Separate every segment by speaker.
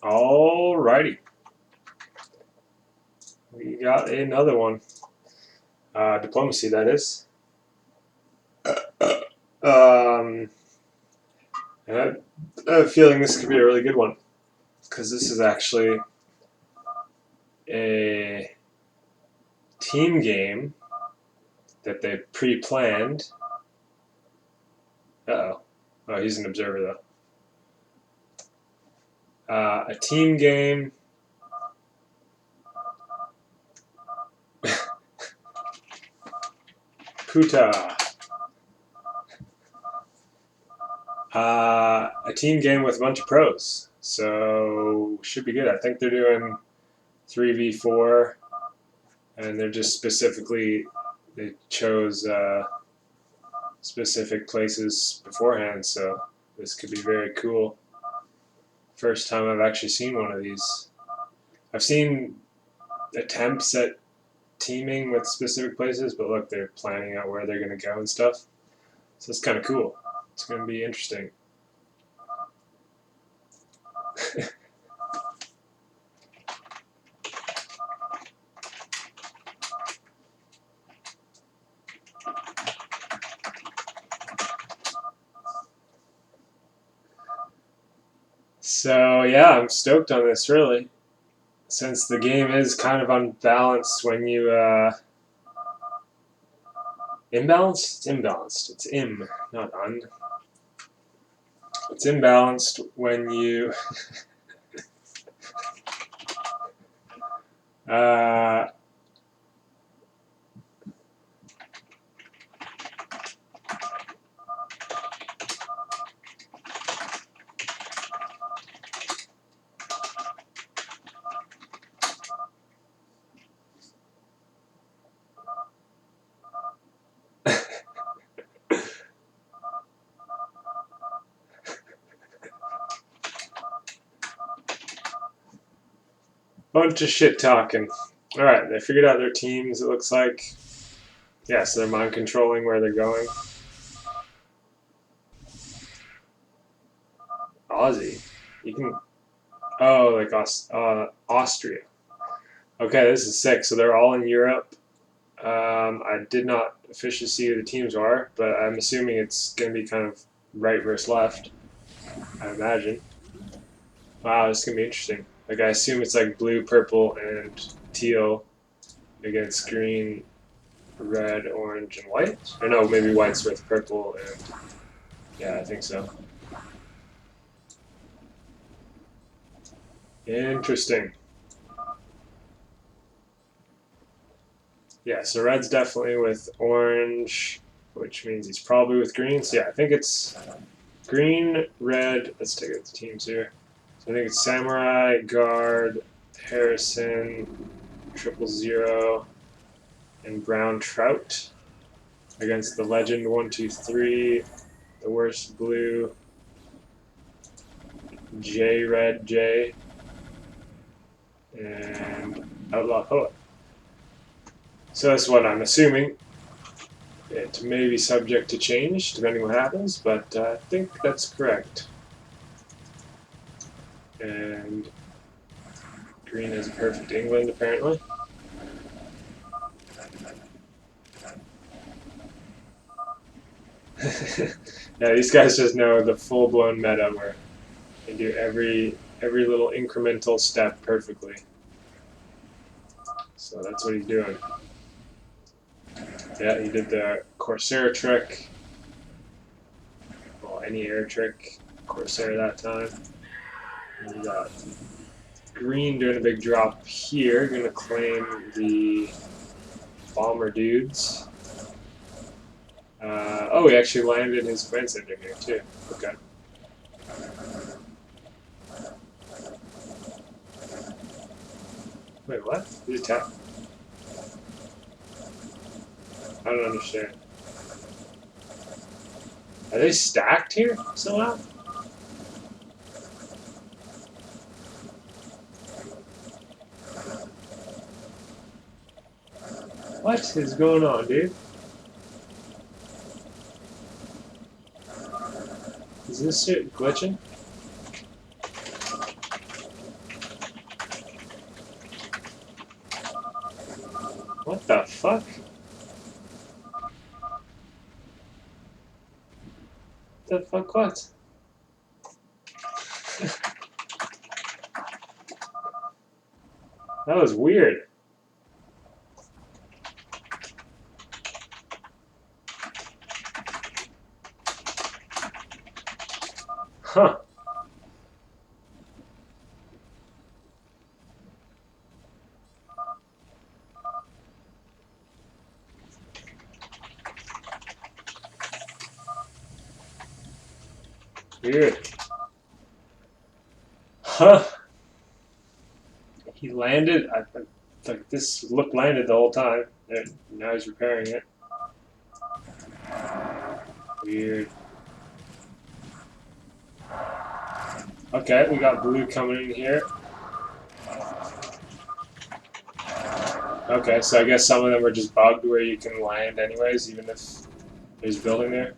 Speaker 1: Alrighty. We got another one. Diplomacy, that is. Um, and I have a feeling this could be a really good one because this is actually a team game that they pre-planned. Uh-oh. Oh, he's an observer, though. A team game. Puta. A team game with a bunch of pros. So, should be good. I think they're doing 3v4, and they're just specifically, they chose specific places beforehand, so this could be very cool. First time I've actually seen one of these. I've seen attempts at teaming with specific places, but look, they're planning out where they're going to go and stuff. So it's kind of cool. It's going to be interesting. So yeah, I'm stoked on this really, since the game is kind of unbalanced when you imbalanced. It's imbalanced. It's im, not un. It's imbalanced when you bunch of shit talking. Alright, they figured out their teams, it looks like. Yeah, so they're mind controlling where they're going. Aussie. You can. Oh, like Austria. Okay, this is sick. So they're all in Europe. I did not officially see who the teams are, but I'm assuming it's going to be kind of right versus left, I imagine. Wow, this is going to be interesting. Like, I assume it's like blue, purple, and teal against green, red, orange, and white? Or no, maybe white's with purple and. Yeah, I think so. Interesting. Yeah, so red's definitely with orange, which means he's probably with green. So yeah, I think it's green, red. Let's take out the teams here. So I think it's Samurai, Guard, Harrison, 000, and Brown Trout against the Legend 123, the worst blue, J Red J, and Outlaw Poet. So that's what I'm assuming. It may be subject to change depending on what happens, but I think that's correct. And green is perfect England, apparently. Yeah, these guys just know the full-blown meta where they do every little incremental step perfectly. So that's what he's doing. Yeah, he did the Corsair trick. Well, any air trick. Corsair that time. And we got green doing a big drop here. Gonna claim the bomber dudes. Oh, he actually landed his command center here too. Okay. Wait, what? Did he tap? I don't understand. Are they stacked here somehow? What is going on, dude? Is this shit glitching? fuck? The fuck what? That was weird. Huh. Weird. Huh. He landed. I like this look landed the whole time. And now he's repairing it. Weird. Okay, we got blue coming in here. Okay, so I guess some of them are just bugged where you can land anyways, even if there's a building there.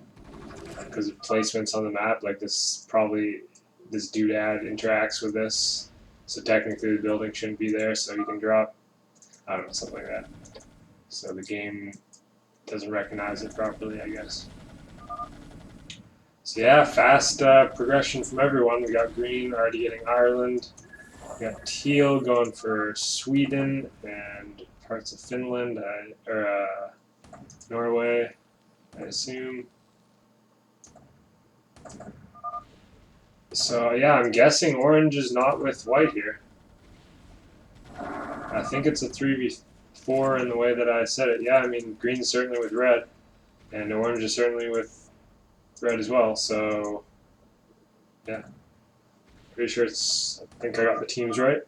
Speaker 1: Because of placements on the map, like this doodad interacts with this. So technically the building shouldn't be there, so you can drop, I don't know, something like that. So the game doesn't recognize it properly, I guess. So yeah, fast progression from everyone. We got green already getting Ireland. We got teal going for Sweden and parts of Finland, or Norway, I assume. So yeah, I'm guessing orange is not with white here. I think it's a 3v4 in the way that I said it. Yeah, I mean green's certainly with red, and orange is certainly with red as well. So yeah, pretty sure it's. I think I got the teams right.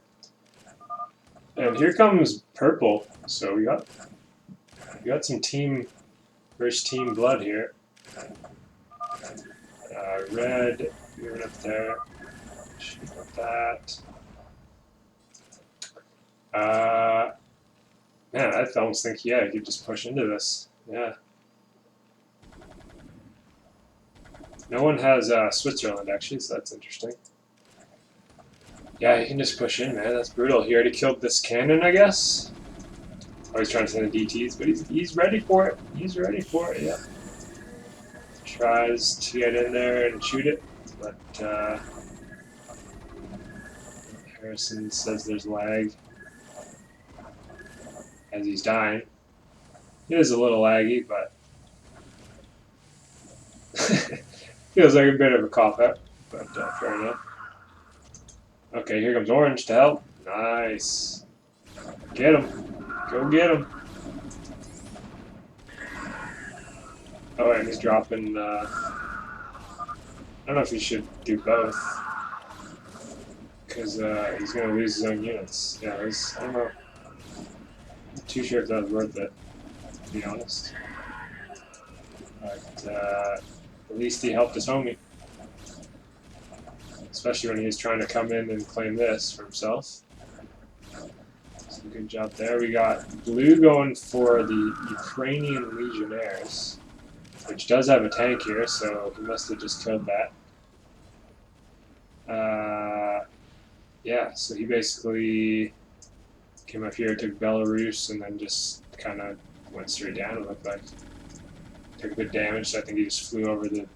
Speaker 1: And here comes purple. So we got some team versus team blood here. Red moving up there. Shoot with that. Man, I almost think, yeah, you could just push into this. Yeah. No one has Switzerland, actually, so that's interesting. Yeah, you can just push in, man. That's brutal. He already killed this cannon, I guess. Oh, he's trying to send the DTs, but he's ready for it. He's ready for it, yeah. Tries to get in there and shoot it, but Harrison says there's lag as he's dying. It is a little laggy, but feels like a bit of a cop-out, but fair enough. Okay, here comes orange to help. Nice. Get him. Go get him. Oh, and he's dropping, I don't know if he should do both. Because he's going to lose his own units. Yeah, I don't know. I'm not too sure if that was worth it, to be honest. But at least he helped his homie. Especially when he was trying to come in and claim this for himself. So good job there. We got blue going for the Ukrainian Legionnaires, which does have a tank here, so he must have just killed that. Yeah, so he basically came up here, took Belarus, and then just kind of went straight down, it looked like. Took a bit of damage, so I think he just flew over the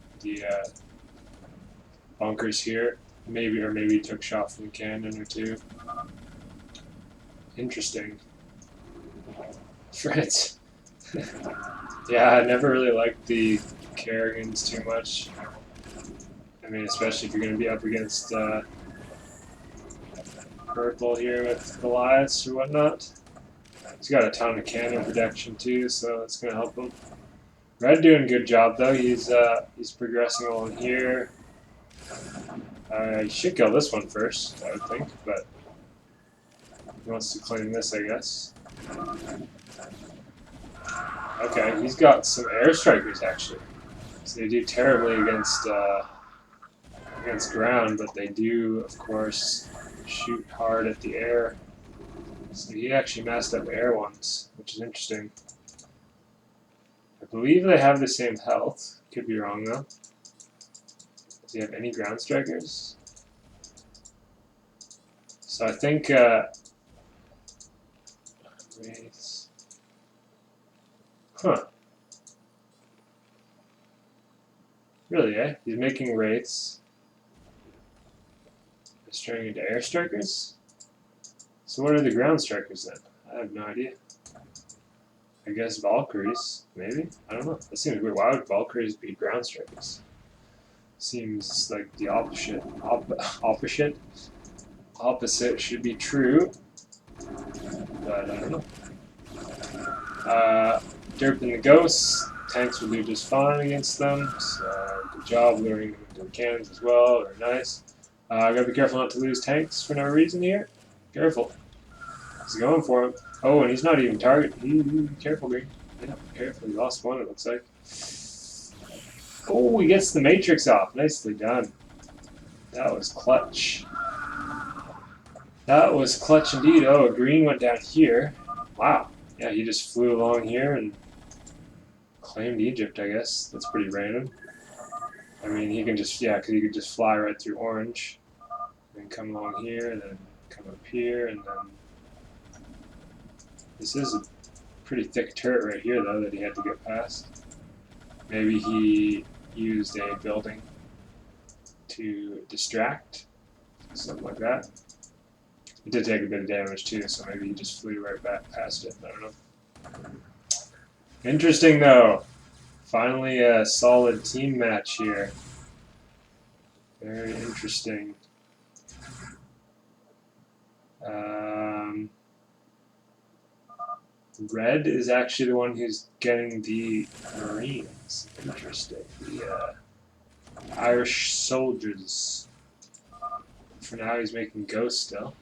Speaker 1: bunkers here. Maybe he took shot from a cannon or two. Interesting. France. Yeah, I never really liked the Kerrigans too much. I mean, especially if you're going to be up against purple here with Goliaths or whatnot. He's got a ton of cannon protection too, so that's going to help him. Red doing a good job though. He's progressing along here. He should kill this one first, I would think, but he wants to claim this, I guess. Okay, he's got some air strikers actually. So they do terribly against ground, but they do, of course, shoot hard at the air. So he actually massed up air ones, which is interesting. I believe they have the same health. Could be wrong though. Does he have any ground strikers? So I think Huh. Really, eh? He's making wraiths. He's turning into air strikers? So what are the ground strikers then? I have no idea. I guess Valkyries, maybe? I don't know. That seems weird. Why would Valkyries be ground strikers? Seems like the opposite should be true, but I don't know. Derp and the Ghosts, tanks will do just fine against them, so good job luring them into the cannons as well, very nice. Gotta be careful not to lose tanks for no reason here. Careful. He's going for him. Oh, and he's not even targeting. Careful, Green. Yeah, careful. He lost one, it looks like. Oh, he gets the Matrix off. Nicely done. That was clutch. That was clutch indeed. Oh, Green went down here. Wow. Yeah, he just flew along here and claimed Egypt, I guess. That's pretty random. I mean, he can just, yeah, because he could just fly right through orange. And come along here, and then come up here, and then... This is a pretty thick turret right here, though, that he had to get past. Maybe he used a building to distract. Something like that. It did take a bit of damage, too, so maybe he just flew right back past it. I don't know. Interesting, though. Finally, a solid team match here. Very interesting. Red is actually the one who's getting the Marines. Interesting. The Irish soldiers. For now, he's making ghosts still.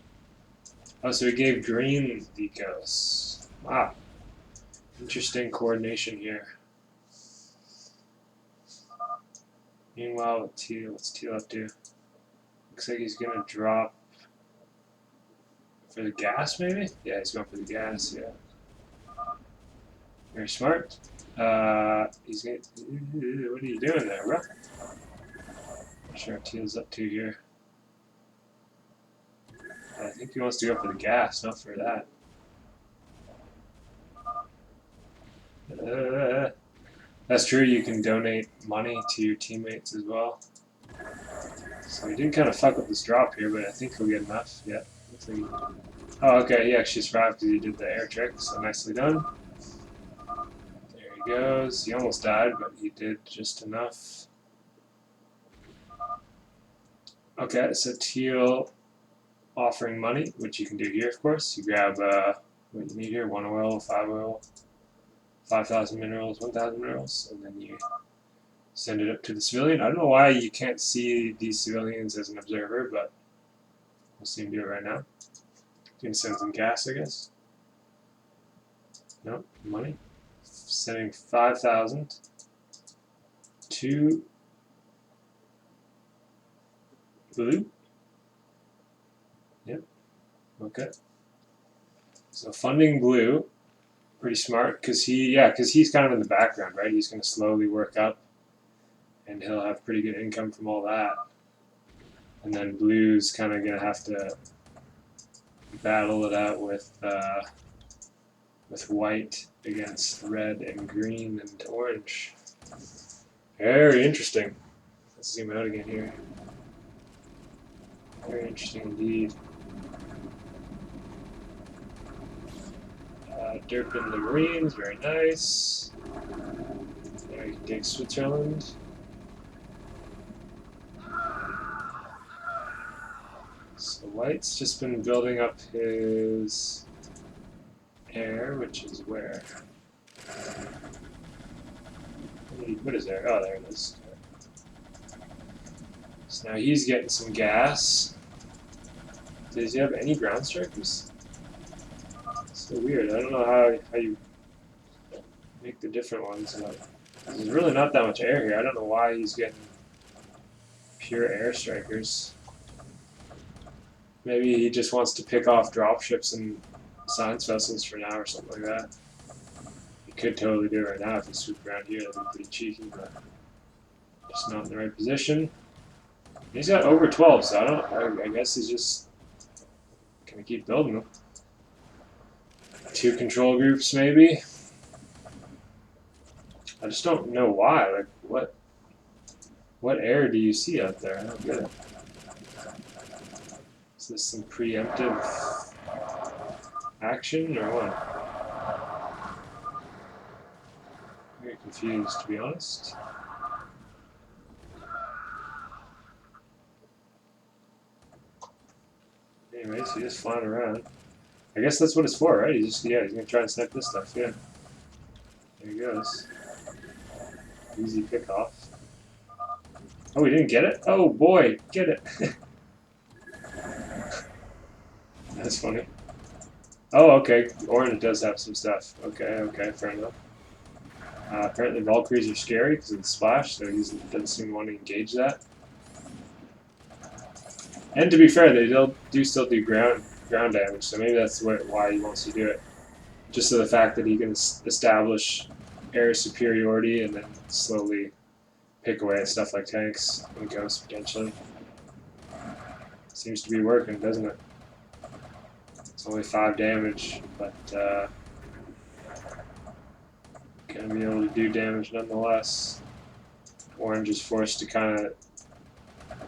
Speaker 1: Oh, so he gave Green the ghosts. Wow. Interesting coordination here. Meanwhile, with Teal, what's Teal up to? Looks like he's gonna drop for the gas, maybe? Yeah, he's going for the gas, yeah. Very smart. He's gonna. What are you doing there, bro? Not sure what Teal's up to here. I think he wants to go for the gas, not for that. That's true, you can donate money to your teammates as well. So he did kind of fuck up this drop here, but I think he'll get enough. Yeah. Oh, okay, he actually survived because he did the air trick, so nicely done. There he goes. He almost died, but he did just enough. Okay, so Teal offering money, which you can do here, of course. You grab what you need here, 1 oil, 5 oil, 5,000 minerals, 1,000 minerals, and then you send it up to the civilian. I don't know why you can't see these civilians as an observer, but we'll see him do it right now. You can send some gas, I guess. No, money. Sending 5,000 to blue. Yep. Okay. So funding blue, pretty smart, because he's kind of in the background, right? He's going to slowly work up, and he'll have pretty good income from all that. And then blue's kind of going to have to battle it out with white against red and green and orange. Very interesting. Let's zoom out again here. Very interesting indeed. Derp in the Marines, very nice. There you can take Switzerland. So White's just been building up his air, which is where? What is there? Oh, there it is. So now he's getting some gas. Does he have any ground strikers? So weird. I don't know how you make the different ones. But there's really not that much air here. I don't know why he's getting pure air strikers. Maybe he just wants to pick off dropships and science vessels for now or something like that. He could totally do it right now if he swooped around here. That'd be pretty cheeky, but just not in the right position. He's got over 12, so I guess he's just gonna keep building them. 2 control groups, maybe. I just don't know why. Like, what error do you see out there? I don't get it. Is this some preemptive action or what? Very confused, to be honest. Anyways, he's just flying around. I guess that's what it's for, right? He's just, yeah, he's gonna try and snipe this stuff, yeah. There he goes. Easy pick off. Oh, he didn't get it? Oh boy, get it. That's funny. Oh, okay. Orange does have some stuff. Okay, fair enough. Apparently Valkyries are scary because of the splash, so he doesn't seem to want to engage that. And to be fair, they do still do ground damage, so maybe that's why he wants to do it. Just so the fact that he can establish air superiority and then slowly pick away at stuff like tanks and ghosts potentially. Seems to be working, doesn't it? It's only 5 damage, but gonna be able to do damage nonetheless. Orange is forced to kind of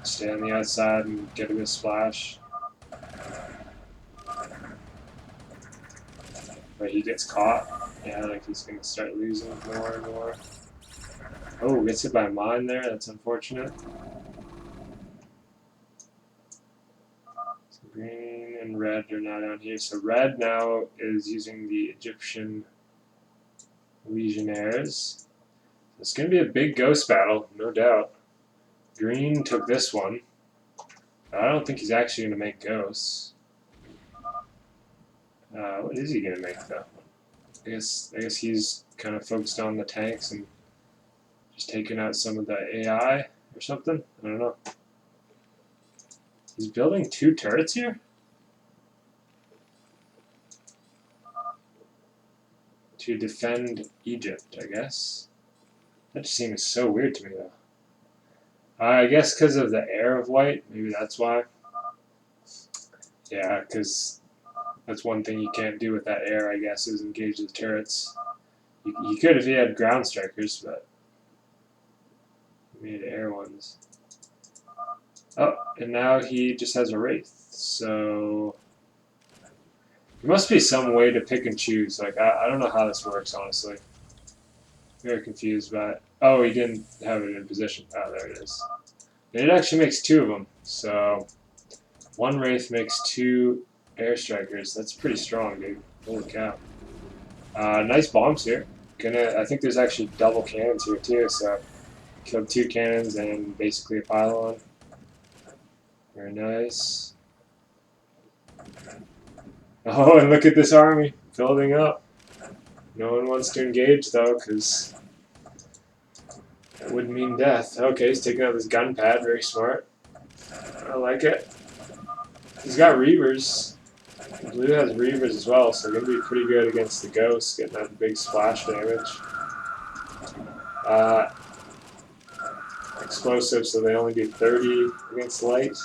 Speaker 1: stay on the outside and get a good splash. But he gets caught. Yeah, like he's going to start losing more and more. Oh, gets hit by a mine there. That's unfortunate. So green and red are now down here. So red now is using the Egyptian Legionnaires. It's going to be a big ghost battle, no doubt. Green took this one. I don't think he's actually going to make ghosts. What is he going to make, though? I guess he's kind of focused on the tanks and just taking out some of the AI or something. I don't know. He's building 2 turrets here? To defend Egypt, I guess. That just seems so weird to me, though. I guess because of the air of white. Maybe that's why. Yeah, because that's one thing you can't do with that air, I guess, is engage the turrets. You could if he had ground strikers, but he made air ones. Oh, and now he just has a Wraith. So there must be some way to pick and choose. Like, I don't know how this works, honestly. Very confused by it. Oh, he didn't have it in position. Oh, there it is. And it actually makes 2 of them. So 1 Wraith makes 2 air strikers. That's pretty strong, dude. Holy cow. Nice bombs here. I think there's actually double cannons here too, so killed 2 cannons and basically a pylon. Very nice. Oh, and look at this army building up. No one wants to engage though, because that would mean death. Okay, he's taking out this gun pad. Very smart. I like it. He's got Reavers. Blue has Reavers as well, so going to be pretty good against the Ghosts, getting that big splash damage. Explosive, so they only do 30 against light.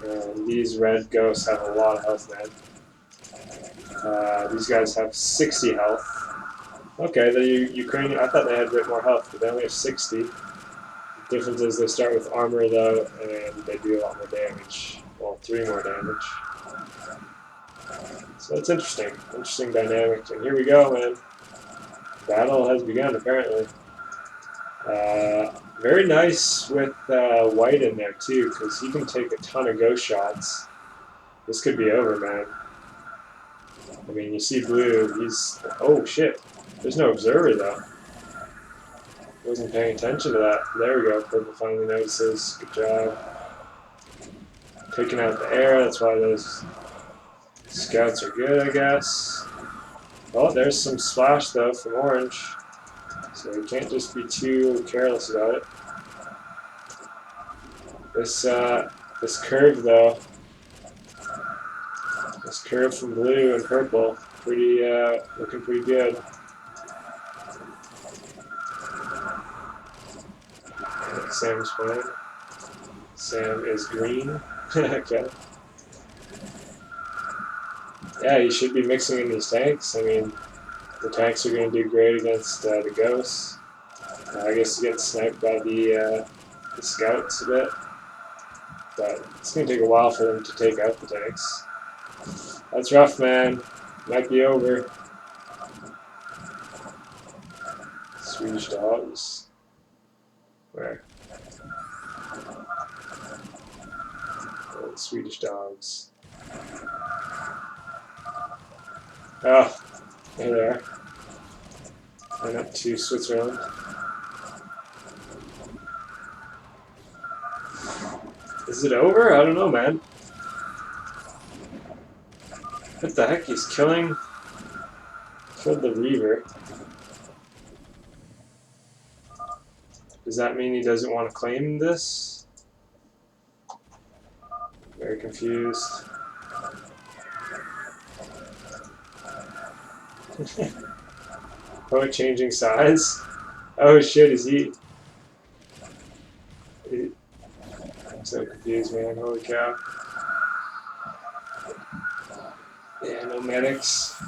Speaker 1: And these red Ghosts have a lot of health, man. These guys have 60 health. Okay, the Ukrainian, I thought they had a bit more health, but they only have 60. The difference is they start with armor, though, and they do a lot more damage. Well, 3 more damage. So it's interesting. Interesting dynamic. And here we go, man. Battle has begun, apparently. Very nice with white in there, too, because he can take a ton of ghost shots. This could be over, man. I mean, you see blue, he's... Oh, shit. There's no observer, though. Wasn't paying attention to that. There we go. Purple finally notices. Good job. Taking out the air, that's why those scouts are good, I guess. Oh, there's some splash, though, from orange. So we can't just be too careless about it. This curve, though. This curve from blue and purple, looking pretty good. Sam's playing. Sam is green. Okay. Yeah, you should be mixing in these tanks. I mean, The tanks are going to do great against the ghosts. I guess he's getting sniped by the scouts a bit. But it's going to take a while for them to take out the tanks. That's rough, man. Might be over. Swedish dogs. Where? Oh, Swedish dogs. Oh, there they are. Went up to Switzerland. Is it over? I don't know, man. What the heck? He's killing... Killed the Reaver. Does that mean he doesn't want to claim this? Very confused. Oh, changing sides? Oh shit, is he... I'm so confused, man. Holy cow. Yeah, no medics.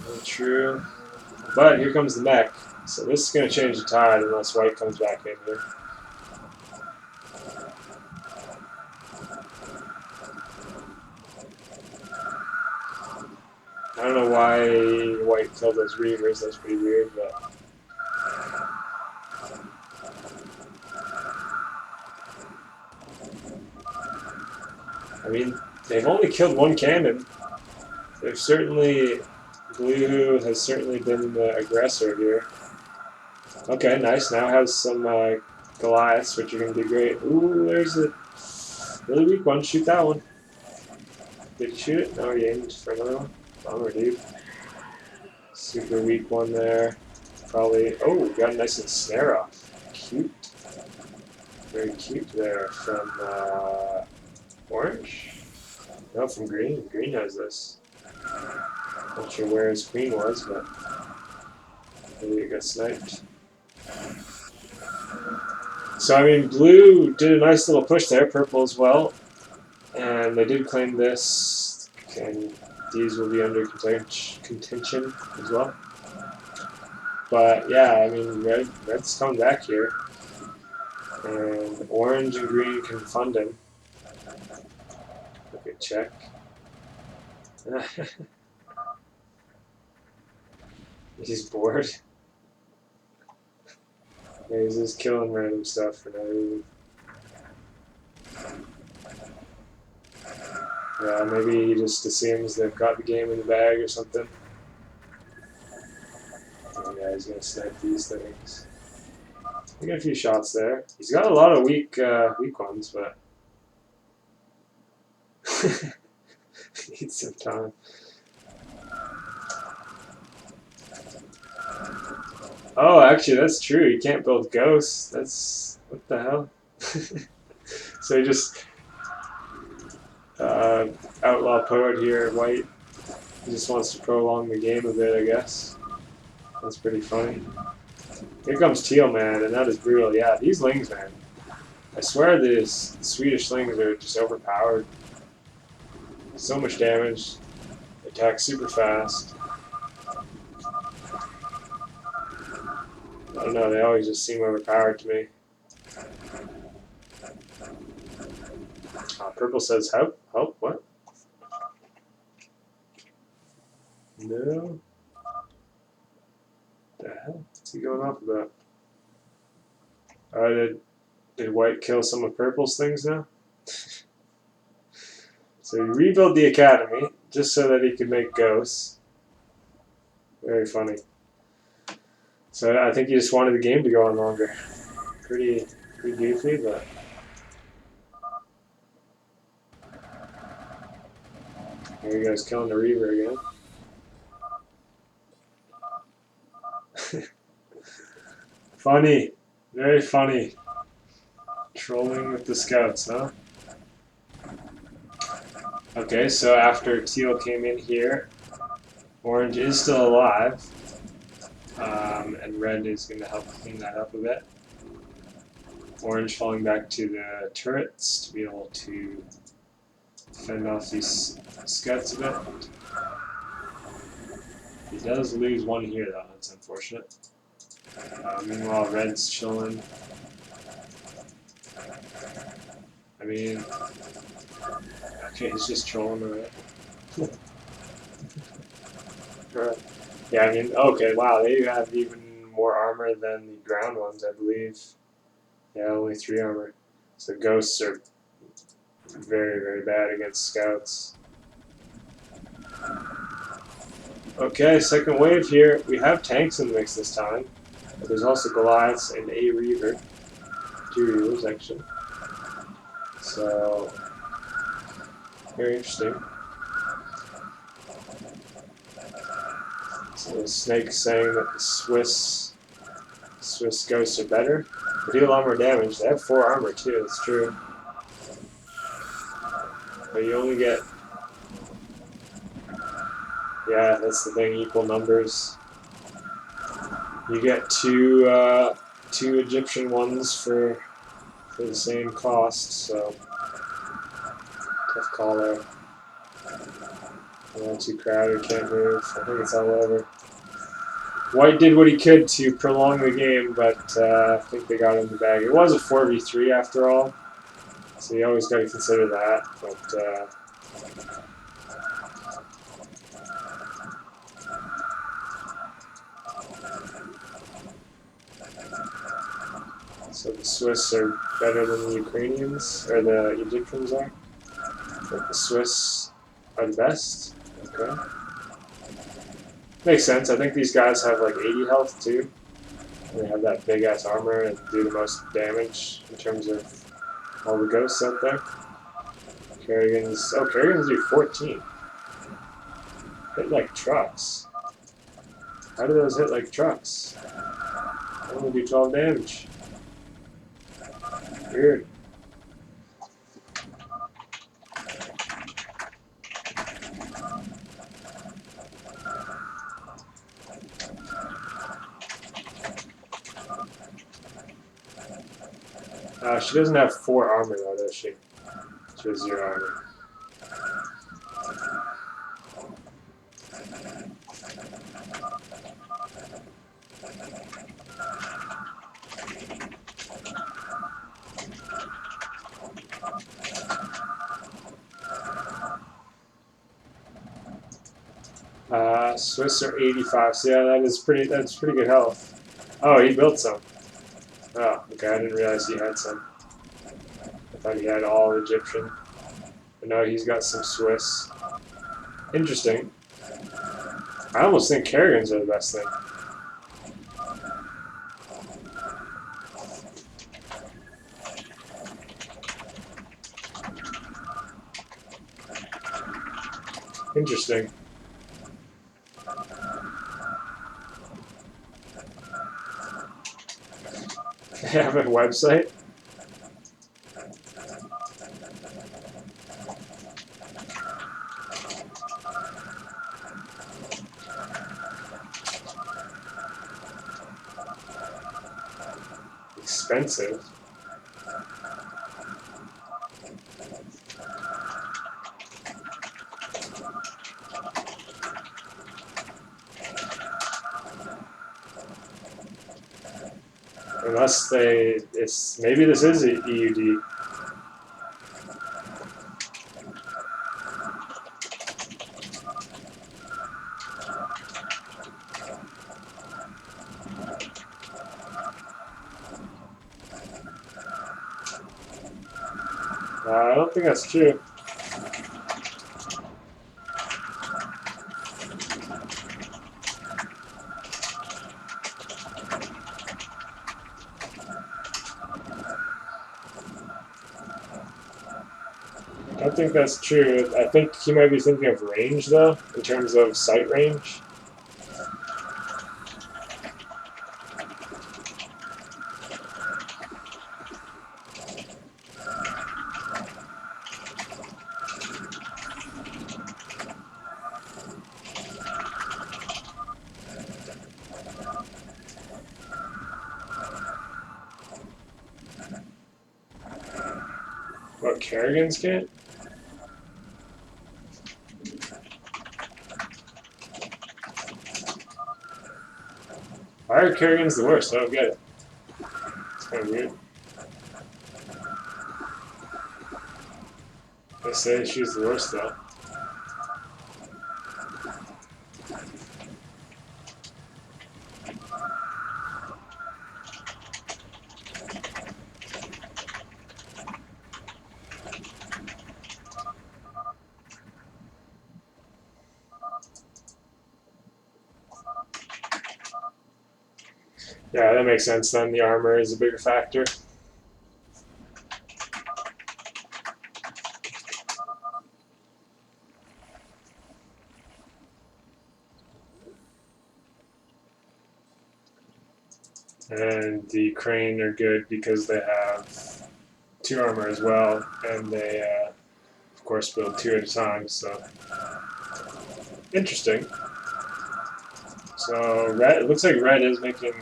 Speaker 1: No true. But here comes the mech. So this is going to change the tide unless White comes back in here. I don't know why White killed those Reavers. That's pretty weird, but... I mean, they've only killed one cannon. They've certainly... Blue has certainly been the aggressor here. Okay, nice. Now has some Goliaths, which are going to do great. Ooh, there's a really weak one. Shoot that one. Did he shoot it? No, he aimed for another one. Bummer, dude. Super weak one there. Probably... Oh, got a nice and snare off. Cute. Very cute there from orange? No, from green. Green has this. Not sure where his queen was, but maybe it got sniped. So, I mean, blue did a nice little push there, purple as well. And they did claim this, and these will be under contention as well. But, yeah, I mean, red's coming back here. And orange and green can fund him. Okay, check. He's bored. Yeah, he's just killing random stuff for no reason. Yeah, maybe he just assumes they've got the game in the bag or something. Oh, yeah, he's gonna snipe these things. He got a few shots there. He's got a lot of weak ones, but needs some time. Oh, actually, that's true. You can't build ghosts. That's... what the hell? So he just... outlaw poet here, White. He just wants to prolong the game a bit, I guess. That's pretty funny. Here comes Teal, man, and that is brutal. Yeah, these Lings, man. I swear these Swedish Lings are just overpowered. So much damage. They attack super fast. I don't know, they always just seem overpowered to me. Purple says help? Help? What? No. What the hell? What's he going off about? Did White kill some of Purple's things now? So he rebuilt the academy just so that he could make ghosts. Very funny. So I think he just wanted the game to go on longer. Pretty goofy, but... Here he goes, killing the Reaver again. Funny. Very funny. Trolling with the scouts, huh? Okay, so after Teal came in here, Orange is still alive. And Red is going to help clean that up a bit. Orange falling back to the turrets to be able to fend off these scouts a bit. He does lose one here, though. That's unfortunate. Meanwhile, Red's chilling. I mean, okay, he's just trolling the Red. Right. Yeah, I mean, okay, wow, they have even more armor than the ground ones, I believe. Yeah, only 3 armor. So ghosts are very, very bad against scouts. Okay, second wave here. We have tanks in the mix this time. But there's also Goliaths and a Reaver. 2 Reavers, actually. So, very interesting. So the Snake saying that the Swiss ghosts are better. They do a lot more damage. They have 4 armor too, that's true. But you only get... Yeah, that's the thing, equal numbers. You get two Egyptian ones for the same cost, so tough call there. Yeah, too crowded, can't move. I think it's all over. White did what he could to prolong the game, but I think they got in the bag. It was a 4v3 after all, so you always got to consider that. But so the Swiss are better than the Ukrainians, or the Egyptians are. But the Swiss are the best. Okay. Makes sense. I think these guys have like 80 health too. They have that big ass armor and do the most damage in terms of all the ghosts out there. Kerrigan's... Oh, Kerrigan's do 14. Hit like trucks. How do those hit like trucks? They only do 12 damage. Weird. She doesn't have 4 armor though, does she? She has 0 armor. Swiss are 85, so yeah, that's pretty good health. Oh, he built some. Oh, okay, I didn't realize he had some. I thought he had all Egyptian. But no, he's got some Swiss. Interesting. I almost think Kerrigans are the best thing. Interesting. They have a website? Expensive. Unless maybe this is a EUD. I don't think that's true. I don't think that's true. I think he might be thinking of range, though, in terms of sight range. What, Kerrigans can't? Why are Kerrigan's the worst? I don't get it. It's kind of weird. They say she's the worst though. Yeah, that makes sense then. The armor is a bigger factor. And the Crane are good because they have 2 armor as well, and they, of course, build 2 at a time, so interesting. So red, it looks like red is making.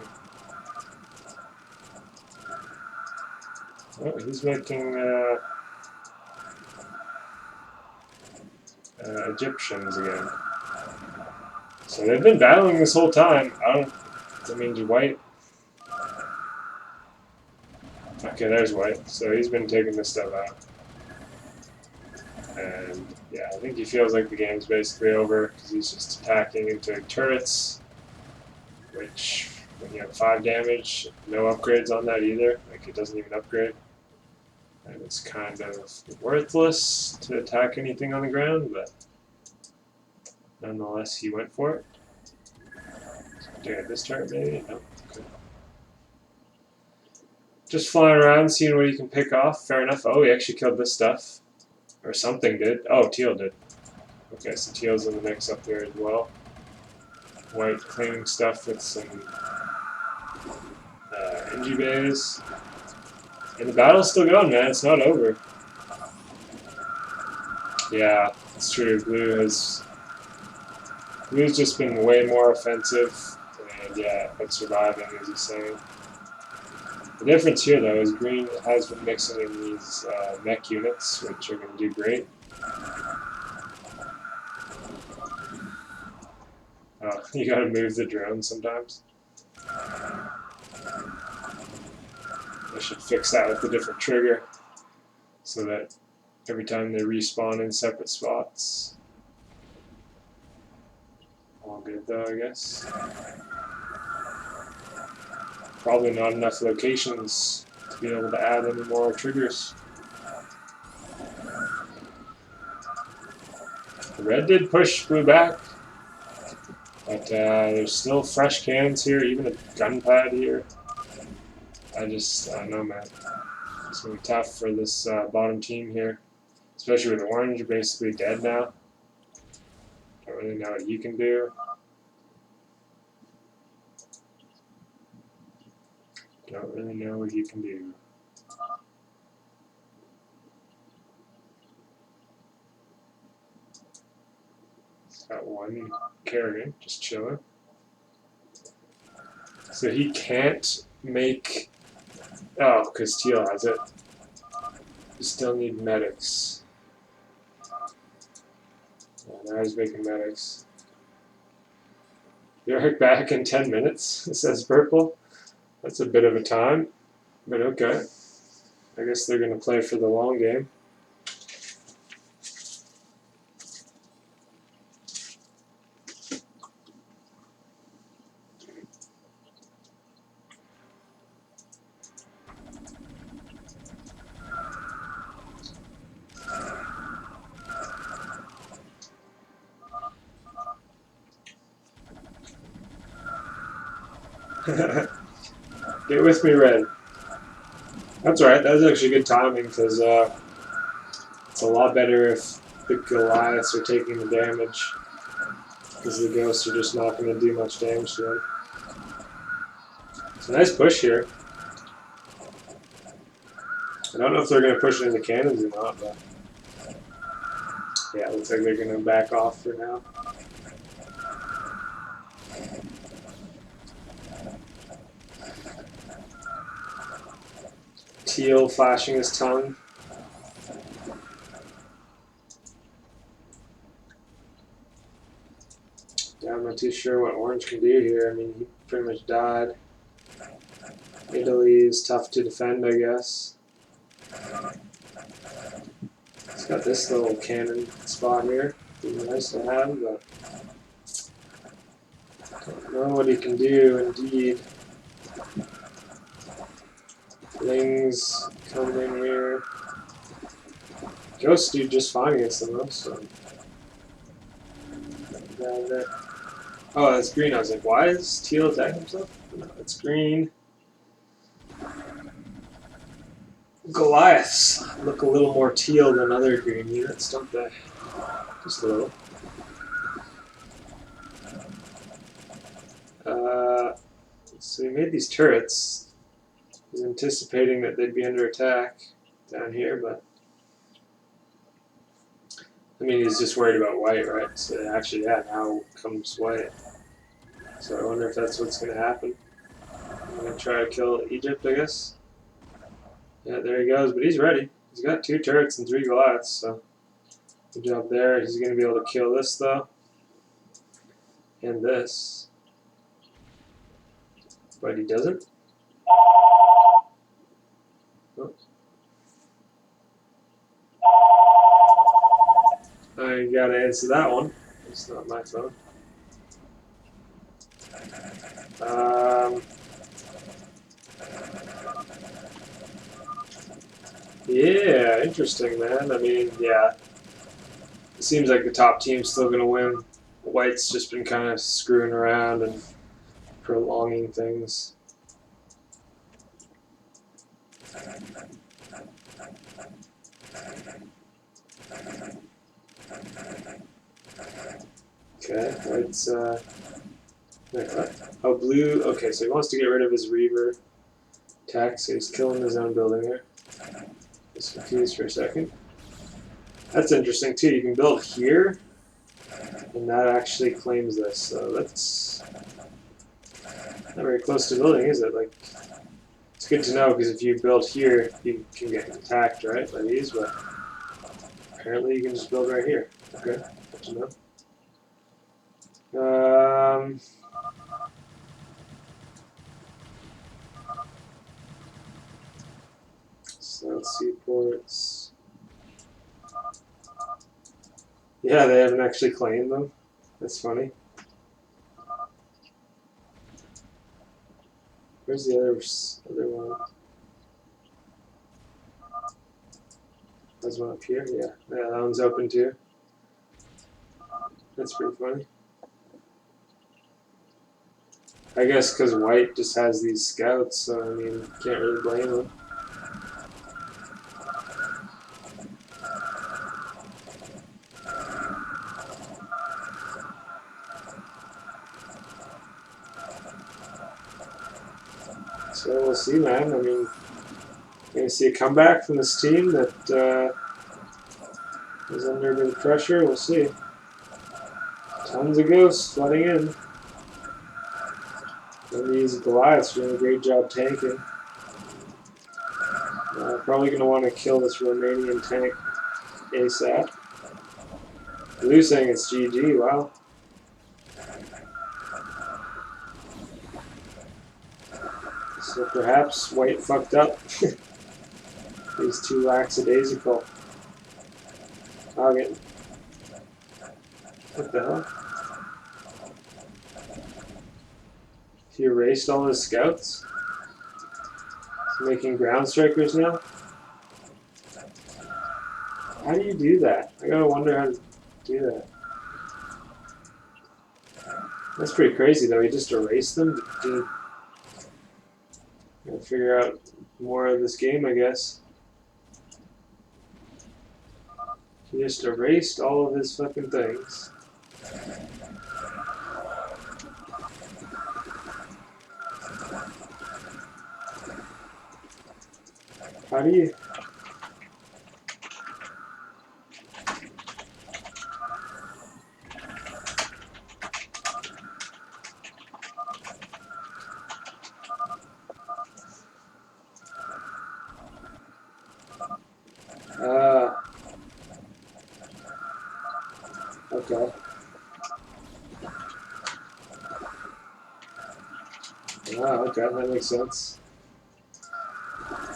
Speaker 1: Oh, he's making Egyptians again. So they've been battling this whole time. I mean, white. Okay, there's white. So he's been taking this stuff out. And yeah, I think he feels like the game's basically over because he's just attacking into turrets, which when you have 5 damage, no upgrades on that either. Like it doesn't even upgrade. And it's kind of worthless to attack anything on the ground, but nonetheless, he went for it. Do I get this turret maybe? No. Okay. Just flying around, seeing what he can pick off. Fair enough. Oh, he actually killed this stuff. Or something did. Oh, teal did. Okay, so teal's in the mix up there as well. White cleaning stuff with some Engie bays. And the battle's still going, man. It's not over. Yeah, it's true. Blue's just been way more offensive. And yeah, been surviving, as he's saying. The difference here, though, is green has been mixing in these mech units, which are going to do great. Oh, you gotta move the drone sometimes. I should fix that with a different trigger so that every time they respawn in separate spots. All good though, I guess. Probably not enough locations to be able to add any more triggers. Red did push blue back, but there's still fresh cannons here, even a gun pad here. I don't know, man. It's going to be tough for this bottom team here, especially with orange basically dead now. Don't really know what you can do. Don't really know what you can do. Got one Kerrigan, just chilling. So he can't make. Oh, because teal has it. You still need medics. Yeah, now he's making medics. You're back in 10 minutes, says Purple. That's a bit of a time, but okay. I guess they're going to play for the long game. Get with me, Red. That's alright, that was actually good timing because it's a lot better if the Goliaths are taking the damage because the Ghosts are just not going to do much damage to them. It's a nice push here. I don't know if they're going to push it in the cannons or not, but yeah, it looks like they're going to back off for now. Teal flashing his tongue. Yeah, I'm not too sure what orange can do here. I mean, he pretty much died. Italy is tough to defend, I guess. It's got this little cannon spot here. It'd be nice to have, but don't know what he can do, indeed. Lings come in here. Ghosts do just fine against them, though, so. Oh, that's green. I was like, why is teal attacking himself? No, it's green. Goliaths look a little more teal than other green units, don't they? Just a little. So he made these turrets. He's anticipating that they'd be under attack down here, but I mean, he's just worried about white, right? So actually, yeah, now comes white. So I wonder if that's what's going to happen. I'm going to try to kill Egypt, I guess. Yeah, there he goes, but he's ready. He's got 2 turrets and 3 Goliaths, so good job there. He's going to be able to kill this, though, and this. But he doesn't. Oh. I gotta answer that one. It's not my phone. Yeah, interesting, man. I mean, yeah. It seems like the top team's still gonna win. White's just been kind of screwing around and prolonging things. Okay, White's, oh, blue, okay, so he wants to get rid of his Reaver attack, so he's killing his own building here. Just confused for a second. That's interesting, too. You can build here, and that actually claims this, so that's not very close to building, is it? Like, it's good to know, because if you build here, you can get attacked, right, by these, but apparently you can just build right here. Okay, good to know. South Seaports. Yeah, they haven't actually claimed them. That's funny. Where's the other one? There's one up here? Yeah. Yeah, that one's open too. That's pretty funny. I guess because white just has these scouts, so I mean, can't really blame them. So we'll see, man. I mean, going to see a comeback from this team that is under a bit of pressure. We'll see. Tons of ghosts flooding in. And these Goliaths are doing a great job tanking. Probably going to want to kill this Romanian tank ASAP. Blue saying it's GG, wow. So perhaps white fucked up. He's too lackadaisical. Okay. What the hell? He erased all his scouts? He's making ground strikers now? How do you do that? I gotta wonder how to do that. That's pretty crazy though, he just erased them? Dude. Gotta figure out more of this game, I guess. He just erased all of his fucking things. How do you... Okay. Oh, okay, that makes sense.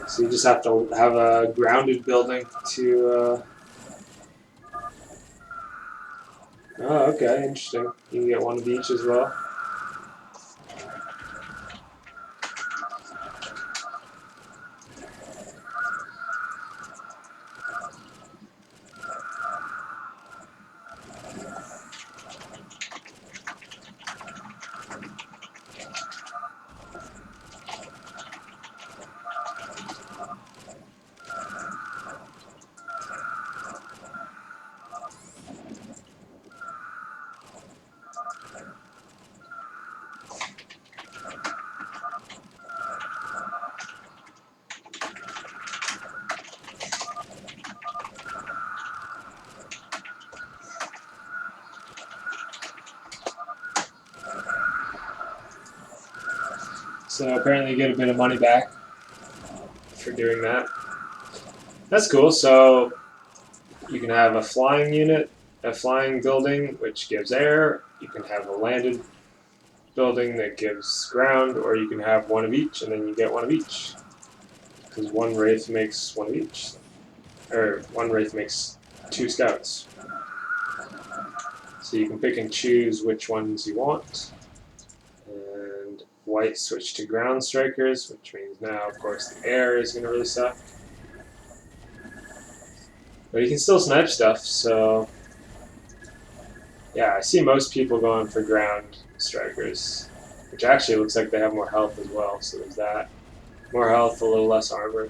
Speaker 1: So you just have to have a grounded building to. Oh, okay, interesting. You can get one of each as well. So apparently you get a bit of money back for doing that. That's cool. So you can have a flying unit, a flying building, which gives air. You can have a landed building that gives ground, or you can have one of each, and then you get one of each. Because one wraith makes one of each. Or one wraith makes 2 scouts. So you can pick and choose which ones you want. And white switch to ground strikers, which means now, of course, the air is going to really suck. But you can still snipe stuff, so yeah, I see most people going for ground strikers, which actually looks like they have more health as well, so there's that. More health, a little less armor.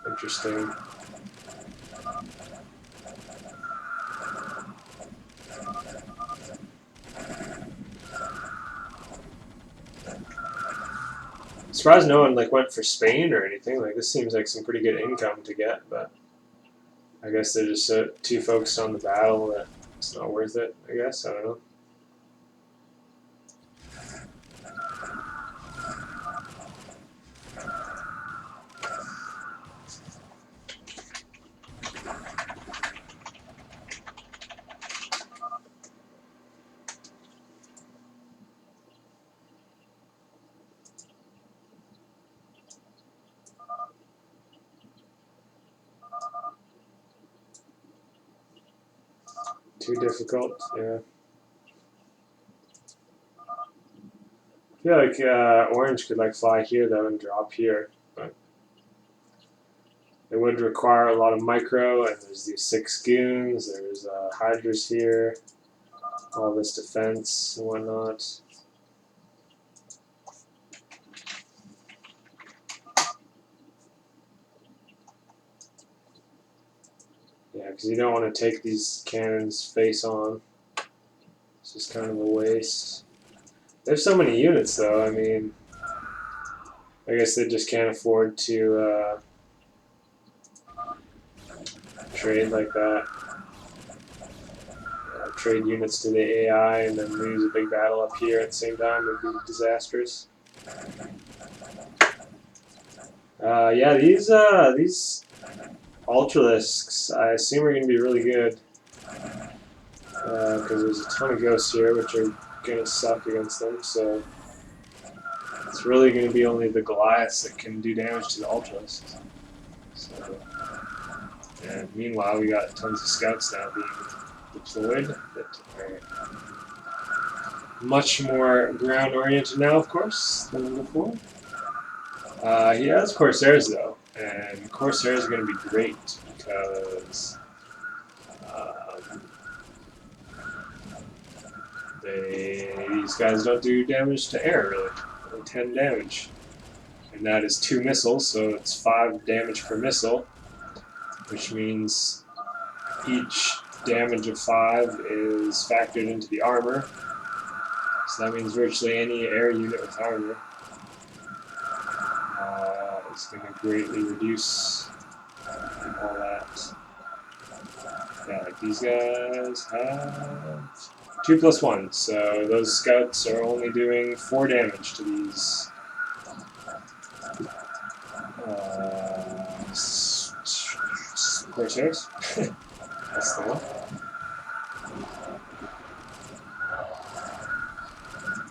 Speaker 1: Interesting. I'm surprised no one went for Spain or anything. This seems like some pretty good income to get, but I guess they're just too focused on the battle that it's not worth it, I guess. I don't know. Too difficult, yeah. I feel like Orange could fly here though and drop here, but it would require a lot of micro, and there's these 6 goons, there's Hydras here, all this defense and whatnot. Yeah, because you don't want to take these cannons face on. It's just kind of a waste. There's so many units though, I mean, I guess they just can't afford to trade like that. Trade units to the AI and then lose a big battle up here at the same time would be disastrous. Yeah, these Ultralisks, I assume are going to be really good. Because there's a ton of ghosts here, which are going to suck against them, so it's really going to be only the Goliaths that can do damage to the Ultralisks. So, and meanwhile, we got tons of scouts now being deployed that are much more ground-oriented now, of course, than before. He has Corsairs, though, and Corsairs are going to be great because these guys don't do damage to air, really. Only 10 damage. And that is 2 missiles, so it's 5 damage per missile, which means each damage of 5 is factored into the armor. So that means virtually any air unit with armor is going to greatly reduce all that. Yeah, like these guys have 2 plus 1, so those scouts are only doing 4 damage to these Corsairs. That's the one.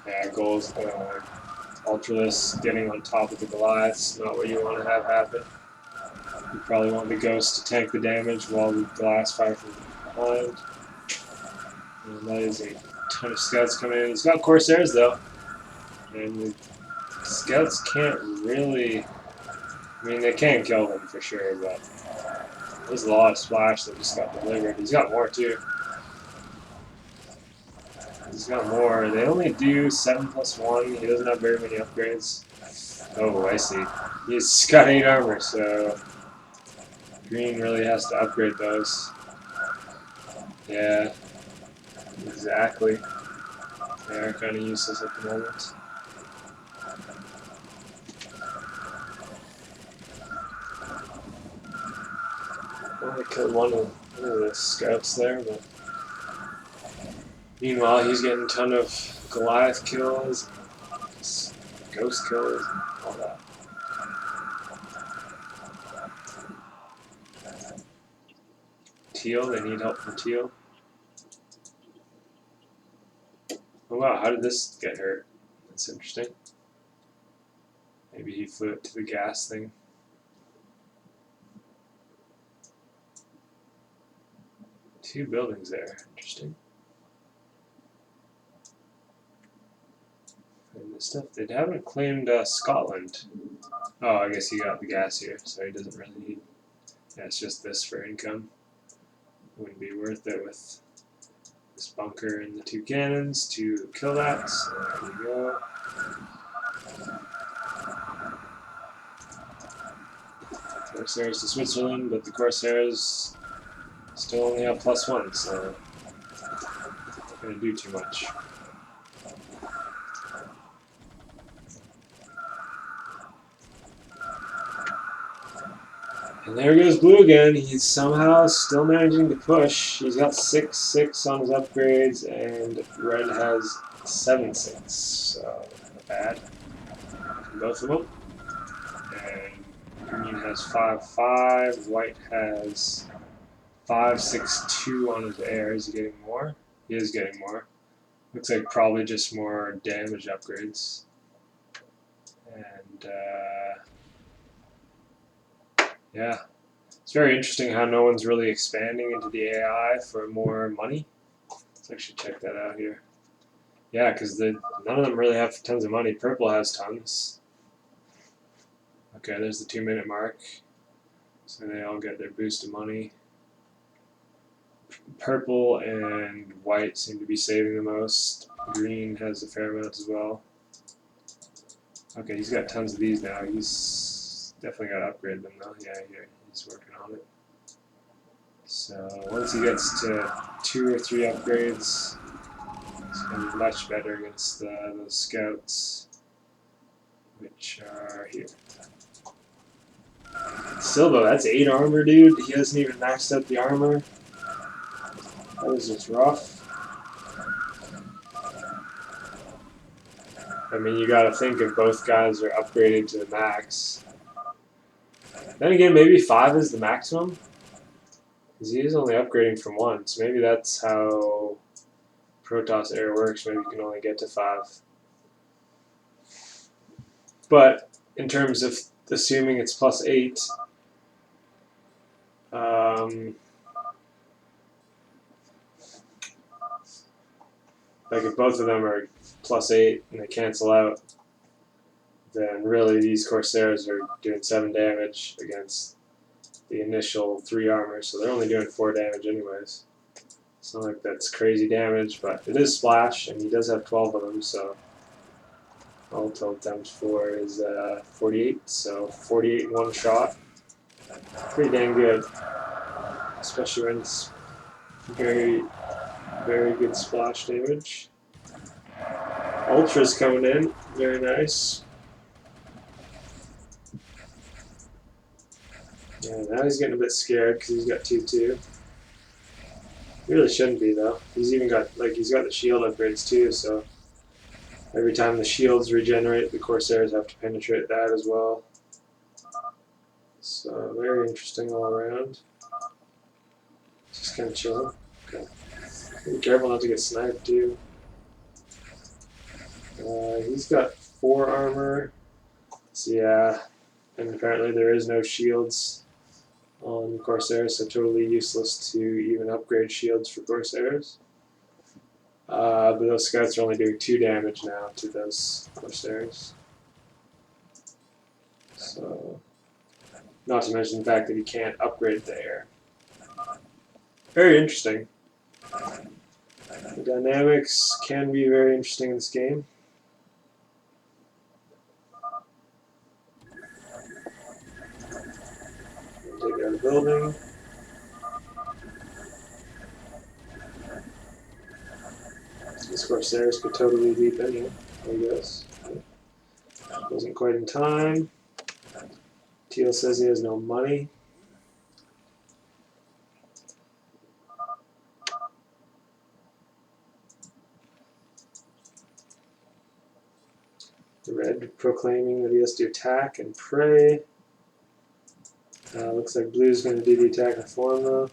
Speaker 1: Yeah, goals. Ultralisk getting on top of the Goliaths, not what you want to have happen. You probably want the Ghost to tank the damage while the Goliaths fire from behind. And that is a ton of scouts coming in. He's got Corsairs though. And the scouts can't really... I mean, they can kill them for sure, but there's a lot of splash that just got delivered. He's got more too. He's got more. They only do 7+1. He doesn't have very many upgrades. Oh, I see. He's got 8 armor, so green really has to upgrade those. Yeah, exactly. They are kind of useless at the moment. Only killed one of the scouts there, but meanwhile he's getting a ton of Goliath kills, ghost kills, and all that. Teal, they need help from Teal. Oh wow, how did this get hurt? That's interesting. Maybe he flew it to the gas thing. Two buildings there, interesting. And this stuff, they haven't claimed Scotland. Oh, I guess he got the gas here, so he doesn't really need. Yeah, it's just this for income. Wouldn't be worth it with this bunker and the 2 cannons to kill that. So there we go. Corsairs to Switzerland, but the Corsairs still only have +1, so not going to do too much. And there goes blue again. He's somehow still managing to push. He's got 6/6 on his upgrades, and red has 7/6. So not bad from both of them. And green has 5/5. White has 5/6/2 on his air. Is he getting more? He is getting more. Looks like probably just more damage upgrades. And yeah, it's very interesting how no one's really expanding into the AI for more money. Let's actually check that out here. Yeah, because none of them really have tons of money. Purple has tons. Okay, there's the 2-minute mark. So they all get their boost of money. Purple and white seem to be saving the most. Green has a fair amount as well. Okay, he's got tons of these now. He's definitely got to upgrade them though. Yeah, he's working on it. So once he gets to 2 or 3 upgrades, it's going to be much better against those scouts, which are here. Still though, that's 8 armor, dude. He hasn't even maxed out the armor. That was just rough. I mean, you gotta think if both guys are upgraded to the max. Then again, maybe 5 is the maximum. Because he is only upgrading from 1, so maybe that's how Protoss Air works. Maybe you can only get to 5. But in terms of assuming it's +8, like if both of them are +8 and they cancel out, then really these Corsairs are doing 7 damage against the initial 3 armor, so they're only doing 4 damage anyways. It's not like that's crazy damage, but it is splash, and he does have 12 of them, so all told times 4 is 48, so 48 in 1 shot. Pretty dang good, especially when it's very, very good splash damage. Ultra's coming in, very nice. Yeah, now he's getting a bit scared because he's got 2/2. He really shouldn't be though. He's even got he's got the shield upgrades too, so every time the shields regenerate, the Corsairs have to penetrate that as well. So very interesting all around. Just kind of chilling. Okay. Be careful not to get sniped too. He's got 4 armor. So yeah, and apparently there is no shields on Corsairs, so totally useless to even upgrade shields for Corsairs. But those scouts are only doing 2 damage now to those Corsairs. So, not to mention the fact that you can't upgrade the air. Very interesting. The dynamics can be very interesting in this game. Take out a building. These Corsairs could totally leap in here, I guess. Wasn't quite in time. Teal says he has no money. The red proclaiming that he has to attack and pray. Looks like blue's going to do the attack and form though.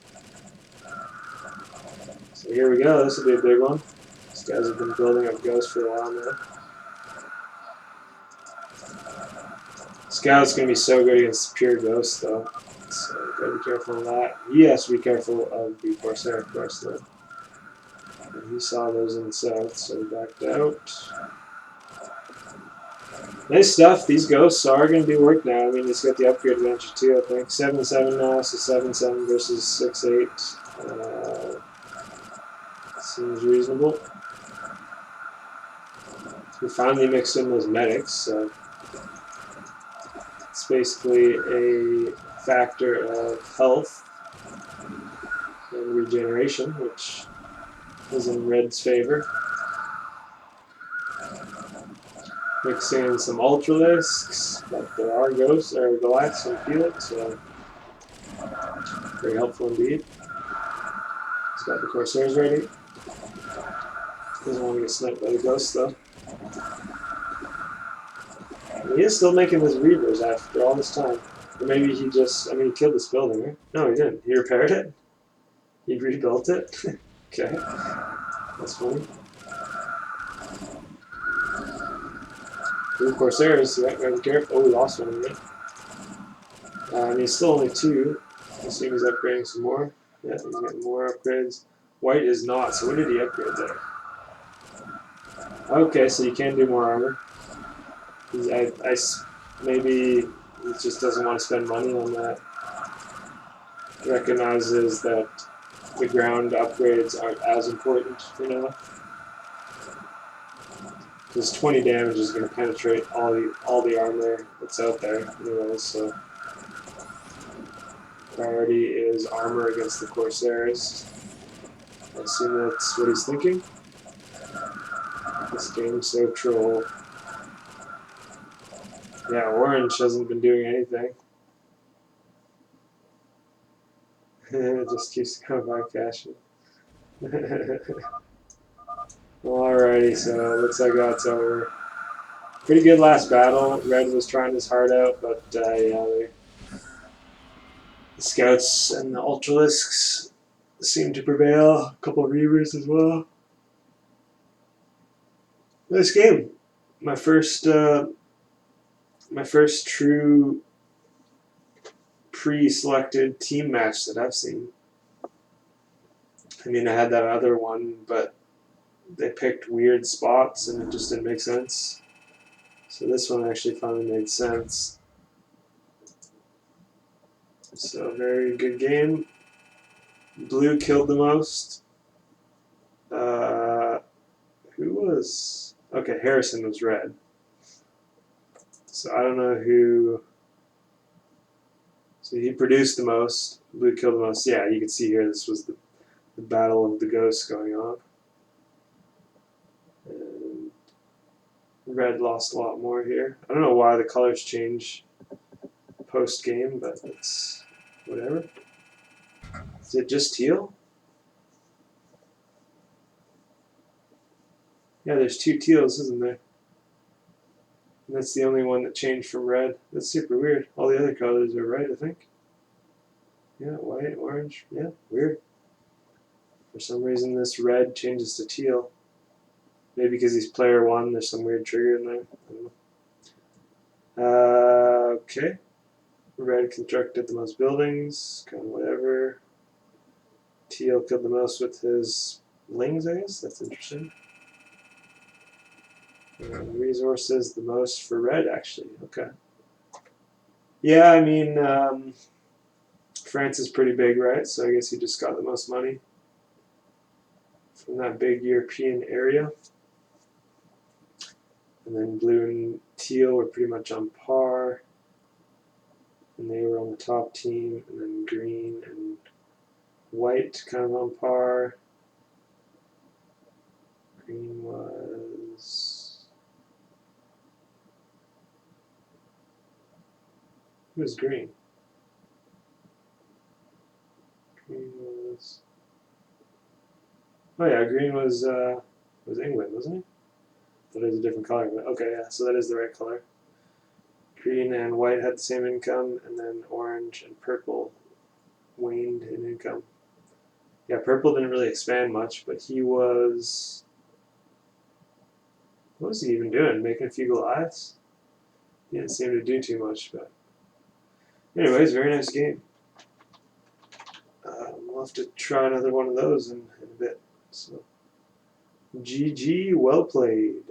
Speaker 1: So here we go. This will be a big one. These guys have been building up ghosts for a while now. Scout's going to be so good against pure ghosts though. So gotta be careful of that. He has to be careful of the Corsair, of course, though. And he saw those in the south, so he backed out. Nice stuff. These ghosts are going to do work now. I mean, he's got the upgrade advantage too, I think. 7-7 now, so 7-7 versus 6-8. Seems reasonable. We finally mixed in those medics, so it's basically a factor of health and regeneration, which is in Red's favor. Mixing in some Ultralisks, but there are ghosts or Goliaths in the field, so very helpful indeed. He's got the Corsairs ready. Doesn't want to get sniped by the ghosts though. And he is still making his Reavers after all this time. Or maybe he just, I mean, he killed this building, right? No, he didn't. He repaired it? He rebuilt it? Okay. That's funny. Blue Corsairs, yeah, gotta be careful. Oh, we lost one of them. And he's still only 2. I assume he's upgrading some more. Yeah, he's getting more upgrades. White is not, so what did he upgrade there? Okay, so you can do more armor. Maybe he just doesn't want to spend money on that. Recognizes that the ground upgrades aren't as important for now. Because 20 damage is going to penetrate all the armor that's out there anyways, so priority is armor against the Corsairs. I assume that's what he's thinking. This game's so troll. Yeah, orange hasn't been doing anything. It just keeps going by fashion. Alrighty, so it looks like that's over. Pretty good last battle. Red was trying his heart out, but yeah, the Scouts and the Ultralisks seem to prevail. A couple of Reavers as well. Nice game. My first true pre-selected team match that I've seen. I mean, I had that other one, but they picked weird spots and it just didn't make sense. So this one actually finally made sense. So very good game. Blue killed the most. Who was... Okay, Harrison was red. So I don't know who... So he produced the most. Blue killed the most. Yeah, you can see here this was the battle of the ghosts going on. And red lost a lot more here. I don't know why the colors change post-game, but it's whatever. Is it just teal? Yeah, there's 2 teals, isn't there? And that's the only one that changed from red. That's super weird. All the other colors are right, I think. Yeah, white, orange. Yeah, weird. For some reason, this red changes to teal. Maybe because he's player 1, there's some weird trigger in there. I don't know. Okay. Red constructed the most buildings, kind of whatever. Teal killed the most with his lings, I guess. That's interesting. Resources the most for red, actually. Okay. Yeah, I mean, France is pretty big, right? So I guess he just got the most money from that big European area. And then blue and teal were pretty much on par. And they were on the top team. And then green and white kind of on par. Green was... Who was green? Green was... Oh yeah, green was England, wasn't he? That is a different color, but okay, yeah, so that is the right color. Green and white had the same income, and then orange and purple waned in income. Yeah, purple didn't really expand much, but he was... What was he even doing? Making a few lives? He didn't seem to do too much, but... Anyways, very nice game. We'll have to try another one of those in a bit. So, GG, well played.